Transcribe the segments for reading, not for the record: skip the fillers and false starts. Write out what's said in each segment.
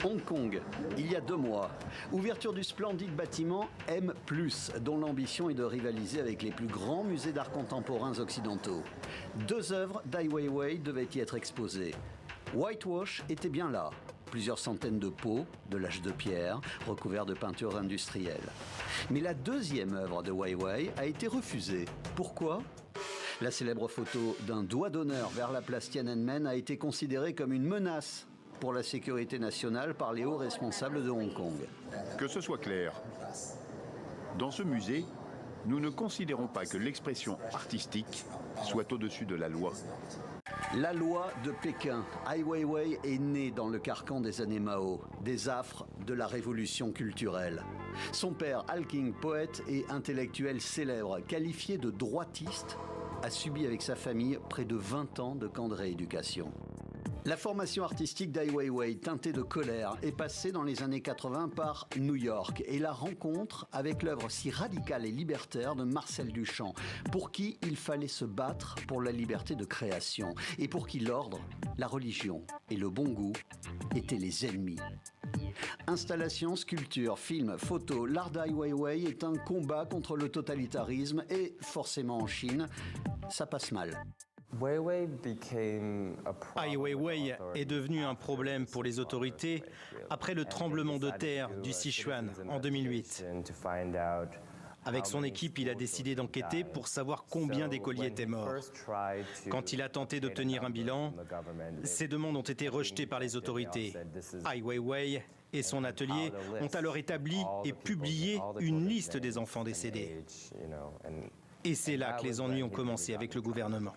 Hong Kong, il y a 2 mois. Ouverture du splendide bâtiment M+, dont l'ambition est de rivaliser avec les plus grands musées d'art contemporains occidentaux. 2 œuvres d'Ai Weiwei devaient y être exposées. Whitewash était bien là. Plusieurs centaines de pots, de l'âge de pierre, recouverts de peintures industrielles. Mais la 2e œuvre de Weiwei a été refusée. Pourquoi ? La célèbre photo d'un doigt d'honneur vers la place Tiananmen a été considérée comme une menace pour la sécurité nationale par les hauts responsables de Hong Kong. Que ce soit clair, dans ce musée, nous ne considérons pas que l'expression artistique soit au-dessus de la loi. La loi de Pékin. Ai Weiwei est né dans le carcan des années Mao, des affres de la révolution culturelle. Son père, Al King, poète et intellectuel célèbre, qualifié de droitiste, a subi avec sa famille près de 20 ans de camp de rééducation. La formation artistique d'Ai Weiwei, teintée de colère, est passée dans les années 80 par New York et la rencontre avec l'œuvre si radicale et libertaire de Marcel Duchamp, pour qui il fallait se battre pour la liberté de création et pour qui l'ordre, la religion et le bon goût étaient les ennemis. Installations, sculptures, films, photos, l'art d'Ai Weiwei est un combat contre le totalitarisme et, forcément en Chine, ça passe mal. Ai Weiwei est devenu un problème pour les autorités après le tremblement de terre du Sichuan en 2008. Avec son équipe, il a décidé d'enquêter pour savoir combien d'écoliers étaient morts. Quand il a tenté d'obtenir un bilan, ses demandes ont été rejetées par les autorités. Ai Weiwei et son atelier ont alors établi et publié une liste des enfants décédés. Et c'est là que les ennuis ont commencé avec le gouvernement.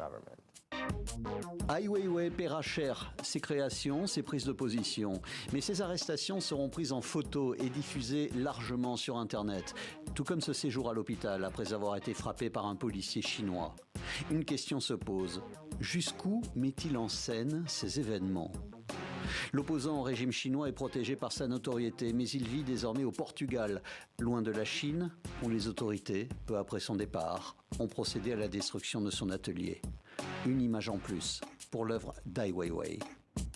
Ai Weiwei paiera cher ses créations, ses prises de position. Mais ces arrestations seront prises en photo et diffusées largement sur Internet. Tout comme ce séjour à l'hôpital après avoir été frappé par un policier chinois. Une question se pose. Jusqu'où met-il en scène ces événements ? L'opposant au régime chinois est protégé par sa notoriété, mais il vit désormais au Portugal, loin de la Chine, où les autorités, peu après son départ, ont procédé à la destruction de son atelier. Une image en plus pour l'œuvre d'Ai Weiwei.